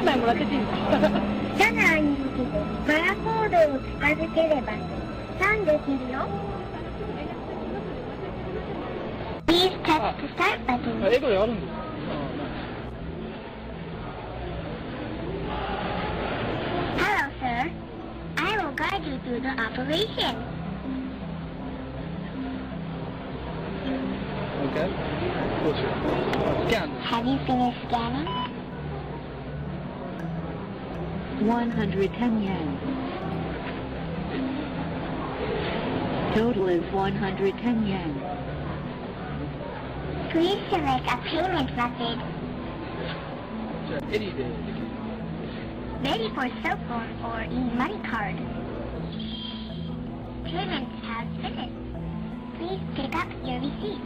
枚もらってていいですか？シャナーに向けてバラコードを近づければスキャンできるよ。Please touch the start button. 英語であるんですか？Hello, sir. I will guide you through the operation. Okay. どうしよう。スキャン。Have you finished scanning? 110 yen. Total is 110 yen. Please select a payment method. じゃあエリーでできる。Ready for cell phone or e-money card. Payment has finished. Please pick up your receipt.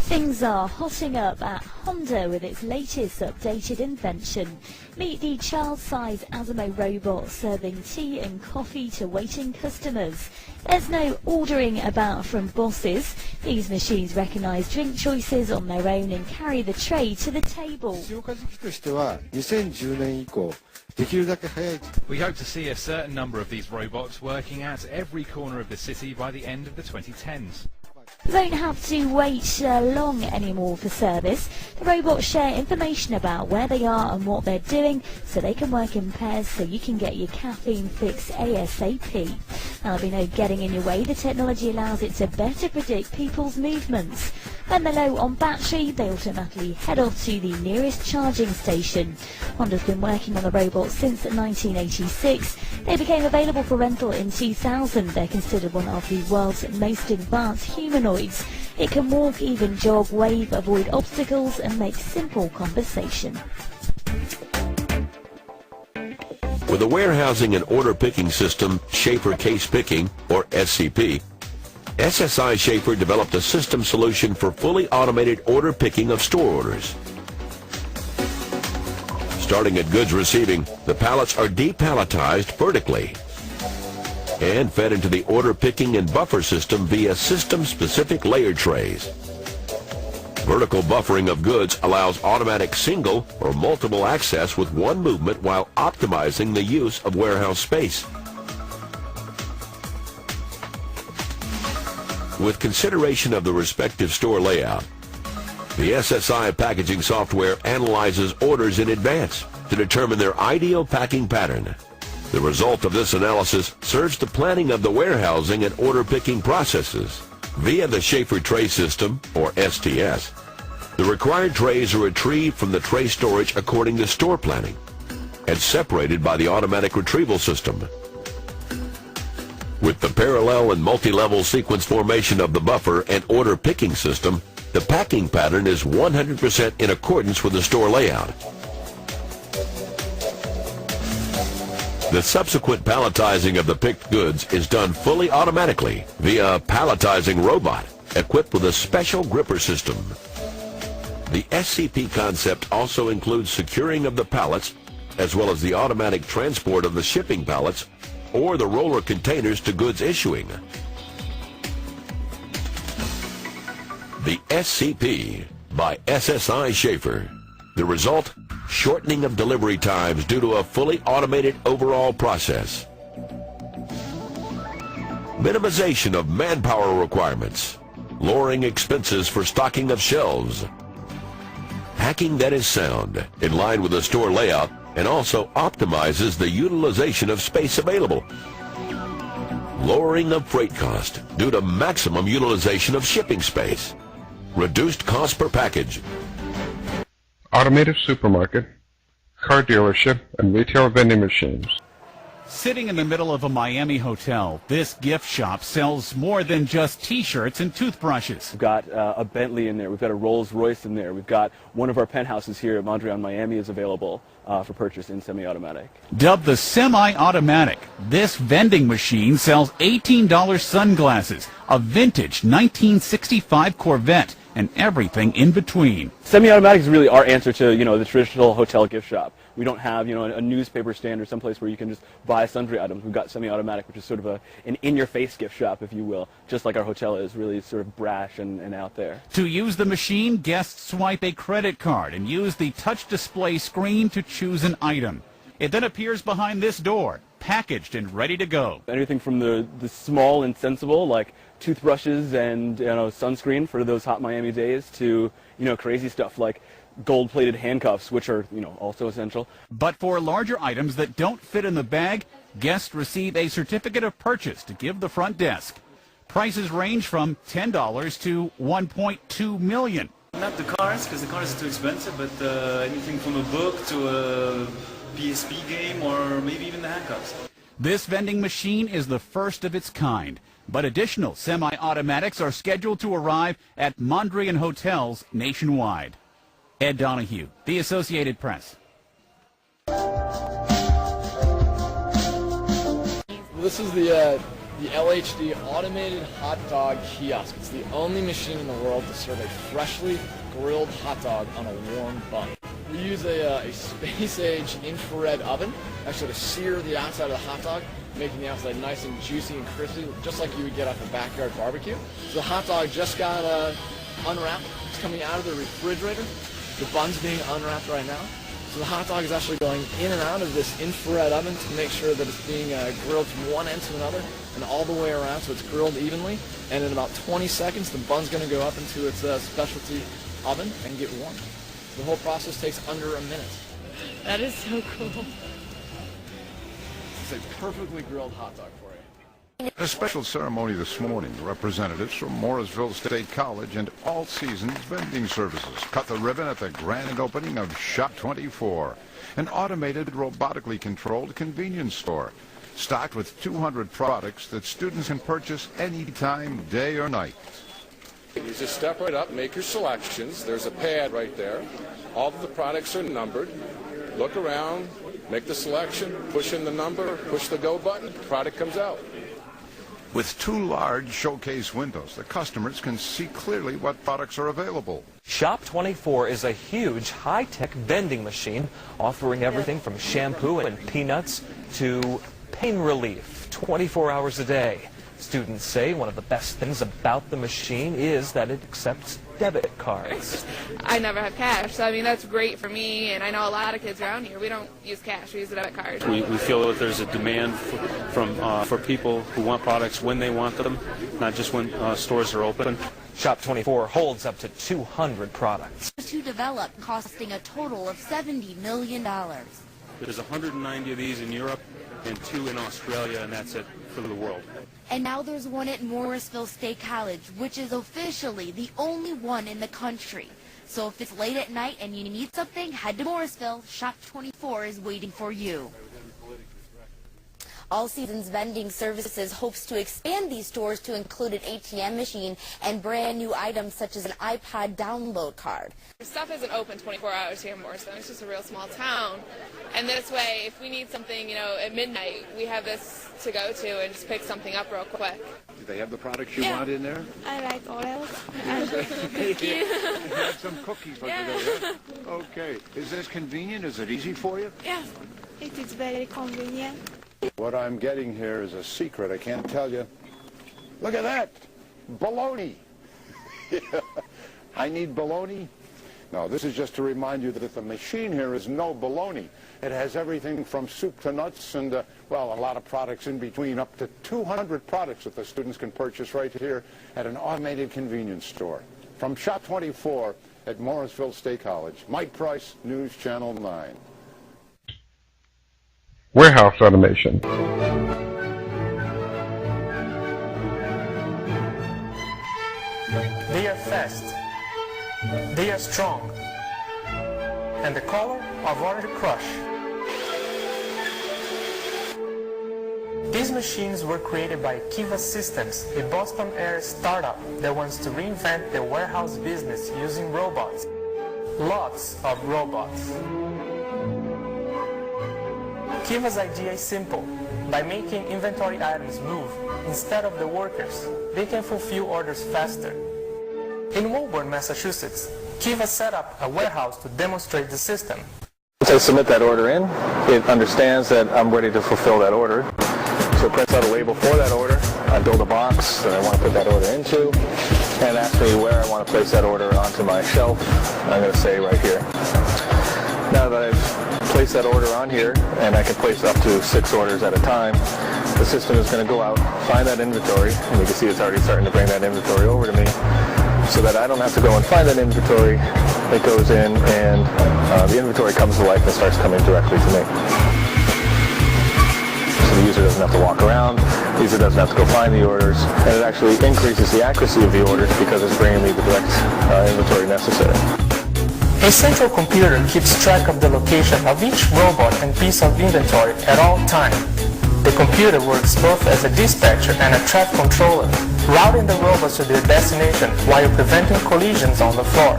Things are hotting up at Honda with its latest updated invention. Meet the child-sized Asimo robot serving tea and coffee to waiting customers. There's no ordering about from bosses. These machines recognise drink choices on their own and carry the tray to the table. We hope to see a certain number of these robots working at every corner of the city by the end of the 2010s. You won't have to wait long anymore for service. The robots share information about where they are and what they're doing so they can work in pairs so you can get your caffeine fix ASAP. There'll be no getting in your way. The technology allows it to better predict people's movements. When they're low on battery, they automatically head off to the nearest charging station. Honda's been working on the robots since 1986. They became available for rental in 2000. They're considered one of the world's most advanced humanoids. It can walk, even jog, wave, avoid obstacles and make simple conversation. With a warehousing and order picking system, Schaefer Case Picking, or SCP, SSI Schaefer developed a system solution for fully automated order picking of store orders. Starting at goods receiving, the pallets are depalletized vertically and fed into the order picking and buffer system via system-specific layer trays. Vertical buffering of goods allows automatic single or multiple access with one movement while optimizing the use of warehouse space. With consideration of the respective store layout, the SSI packaging software analyzes orders in advance to determine their ideal packing pattern. The result of this analysis serves the planning of the warehousing and order picking processes. Via the Schaefer Tray System, or STS, the required trays are retrieved from the tray storage according to store planning and separated by the automatic retrieval system. With the parallel and multi-level sequence formation of the buffer and order picking system, the packing pattern is 100% in accordance with the store layout. The subsequent palletizing of the picked goods is done fully automatically via a palletizing robot equipped with a special gripper system. The SCP concept also includes securing of the pallets as well as the automatic transport of the shipping pallets or the roller containers to goods issuing. The SCP by SSI Schaefer. The result? Shortening of delivery times due to a fully automated overall process. Minimization of manpower requirements. Lowering expenses for stocking of shelves. Packing that is sound, in line with the store layout, and also optimizes the utilization of space available. Lowering of freight cost due to maximum utilization of shipping space. Reduced cost per package. Automated supermarket, car dealership, and retail vending machines. Sitting in the middle of a Miami hotel, this gift shop sells more than just T-shirts and toothbrushes. We've got a Bentley in there. We've got a Rolls Royce in there. We've got one of our penthouses here at Mondrian, Miami is available. for purchase in semi-automatic. Dubbed the semi-automatic, this vending machine sells $18 sunglasses, a vintage 1965 Corvette, and everything in between. Semi-automatic is really our answer to, the traditional hotel gift shop. We don't have, a newspaper stand or someplace where you can just buy sundry items. We've got semi-automatic, which is sort of an in-your-face gift shop, if you will, just like our hotel is, really sort of brash and out there. To use the machine, guests swipe a credit card and use the touch display screen to choose an item. It then appears behind this door, packaged and ready to go. Anything from the small and sensible, like toothbrushes and sunscreen for those hot Miami days, to crazy stuff like gold-plated handcuffs, which are also essential. But for larger items that don't fit in the bag, guests receive a certificate of purchase to give the front desk. Prices range from $10 to $1.2 million. Not the cars, because the cars are too expensive, but anything from a book to a PSP game or maybe even the handcuffs. This vending machine is the first of its kind, but additional semi-automatics are scheduled to arrive at Mondrian hotels nationwide. Ed Donahue, The Associated Press. This is the LHD automated hot dog kiosk. It's the only machine in the world to serve a freshly grilled hot dog on a warm bun. We use a space-age infrared oven actually to sear the outside of the hot dog, making the outside nice and juicy and crispy, just like you would get off a backyard barbecue. So the hot dog just got unwrapped. It's coming out of the refrigerator. The bun's being unwrapped right now. So the hot dog is actually going in and out of this infrared oven to make sure that it's being grilled from one end to another and all the way around so it's grilled evenly. And in about 20 seconds, the bun's going to go up into its specialty oven and get warm. The whole process takes under a minute. That is so cool. It's a perfectly grilled hot dog for you. A special ceremony this morning. Representatives from Morrisville State College and All Seasons Vending Services cut the ribbon at the grand opening of Shop 24, an automated, robotically controlled convenience store, stocked with 200 products that students can purchase anytime, day or night. You just step right up, make your selections. There's a pad right there. All of the products are numbered. Look around, make the selection, push in the number, push the go button, product comes out. With two large showcase windows, the customers can see clearly what products are available. Shop 24 is a huge high-tech vending machine offering everything from shampoo and peanuts to pain relief 24 hours a day. Students say one of the best things about the machine is that it accepts debit cards. I never have cash, so I mean that's great for me, and I know a lot of kids around here, we don't use cash, we use a debit card. We feel that there's a demand for people who want products when they want them, not just when stores are open. Shop 24 holds up to 200 products. To develop, costing a total of $70 million. There's 190 of these in Europe and 2 in Australia, and that's it for the world. And now there's one at Morrisville State College, which is officially the only one in the country. So if it's late at night and you need something, head to Morrisville. Shop 24 is waiting for you. All Seasons Vending Services hopes to expand these stores to include an ATM machine and brand new items such as an iPod download card. Stuff isn't open 24 hours here in Morrisville. It's just a real small town. And this way, if we need something, at midnight, we have this to go to and just pick something up real quick. Do they have the products you want in there? I like Oreos. Thank you. You have some cookies over there. Okay. Is this convenient? Is it easy for you? Yes, it is very convenient. What I'm getting here is a secret. I can't tell you. Look at that. Bologna. I need bologna. No, this is just to remind you that the machine here is no bologna. It has everything from soup to nuts and, well, a lot of products in between, up to 200 products that the students can purchase right here at an automated convenience store. From Shop 24 at Morrisville State College, Mike Price, News Channel 9. Warehouse automation. They are fast, they are strong, and the color of Orange Crush. These machines were created by Kiva Systems, a Boston area startup that wants to reinvent the warehouse business using robots. Lots of robots. Kiva's idea is simple. By making inventory items move instead of the workers, they can fulfill orders faster. In Woburn, Massachusetts, Kiva set up a warehouse to demonstrate the system. Once I submit that order in, it understands that I'm ready to fulfill that order. So it prints out a label for that order. I build a box that I want to put that order into, and asks me where I want to place that order onto my shelf. I'm going to say right here. Now that I've placed that order on here, and I can place up to 6 orders at a time, the system is going to go out, find that inventory, and you can see it's already starting to bring that inventory over to me, so that I don't have to go and find that inventory. It goes in, and the inventory comes to life and starts coming directly to me. So the user doesn't have to walk around, the user doesn't have to go find the orders, and it actually increases the accuracy of the orders because it's bringing me the direct inventory necessary. A central computer keeps track of the location of each robot and piece of inventory at all times. The computer works both as a dispatcher and a traffic controller, routing the robots to their destination while preventing collisions on the floor.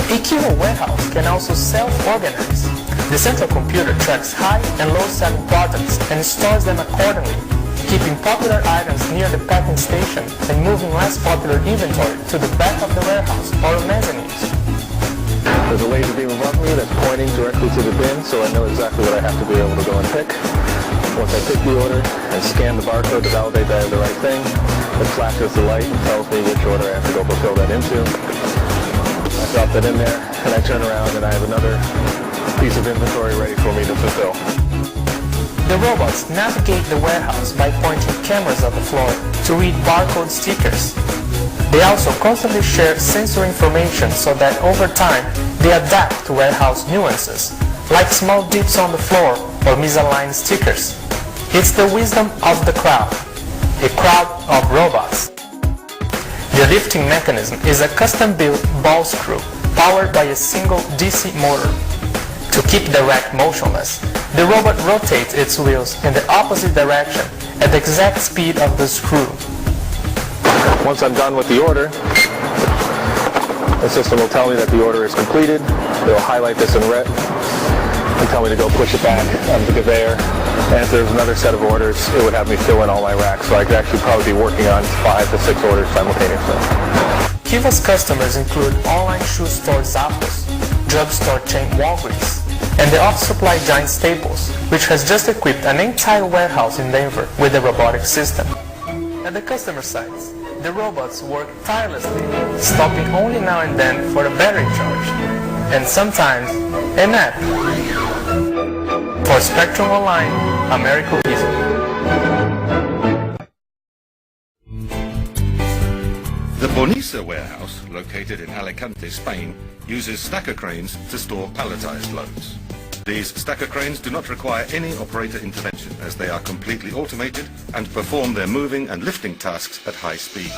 A Kiva warehouse can also self-organize. The central computer tracks high and low selling products and stores them accordingly, keeping popular items near the packing station and moving less popular inventory to the back of the warehouse or mezzanines. There's a laser beam above me that's pointing directly to the bin, so I know exactly what I have to be able to go and pick. Once I pick the order and scan the barcode to validate that I have the right thing, it flashes the light and tells me which order I have to go fulfill that into. I drop that in there, and I turn around and I have another piece of inventory ready for me to fulfill. The robots navigate the warehouse by pointing cameras at the floor to read barcode stickers. They also constantly share sensor information so that over time they adapt to warehouse nuances, like small dips on the floor or misaligned stickers. It's the wisdom of the crowd, a crowd of robots. The lifting mechanism is a custom-built ball screw powered by a single DC motor. To keep the rack motionless, the robot rotates its wheels in the opposite direction at the exact speed of the screw. Once I'm done with the order, the system will tell me that the order is completed. It will highlight this in red and tell me to go push it back on the conveyor. And if there's another set of orders, it would have me fill in all my racks. So I could actually probably be working on 5 to 6 orders simultaneously. Kiva's customers include online shoe store Zappos, drugstore chain Walgreens, and the office supply giant Staples, which has just equipped an entire warehouse in Denver with the robotic system. At the customer sites, the robots work tirelessly, stopping only now and then for a battery charge, and sometimes a nap. For Spectrum Online, America Easy. The Bonisa warehouse, located in Alicante, Spain, uses stacker cranes to store palletized loads. These stacker cranes do not require any operator intervention as they are completely automated and perform their moving and lifting tasks at high speeds.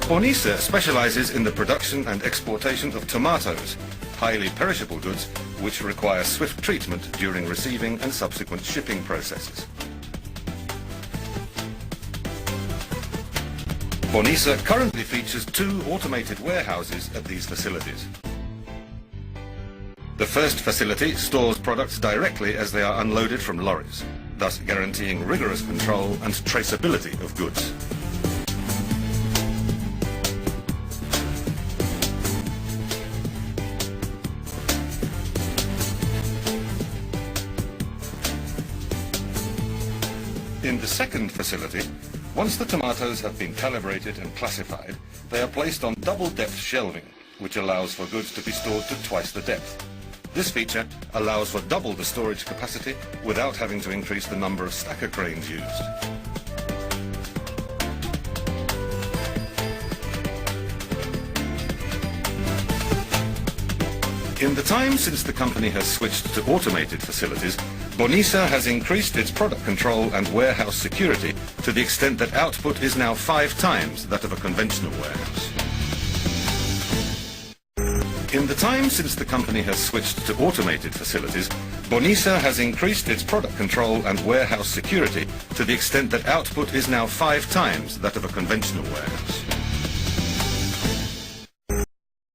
Bonisa specializes in the production and exportation of tomatoes, highly perishable goods which require swift treatment during receiving and subsequent shipping processes. Bonisa currently features 2 automated warehouses at these facilities. The first facility stores products directly as they are unloaded from lorries, thus guaranteeing rigorous control and traceability of goods. In the second facility, once the tomatoes have been calibrated and classified, they are placed on double-depth shelving, which allows for goods to be stored to twice the depth. This feature allows for double the storage capacity without having to increase the number of stacker cranes used. In the time since the company has switched to automated facilities, Bonisa has increased its product control and warehouse security to the extent that output is now 5 times that of a conventional warehouse. In the time since the company has switched to automated facilities, Bonisa has increased its product control and warehouse security to the extent that output is now 5 times that of a conventional warehouse.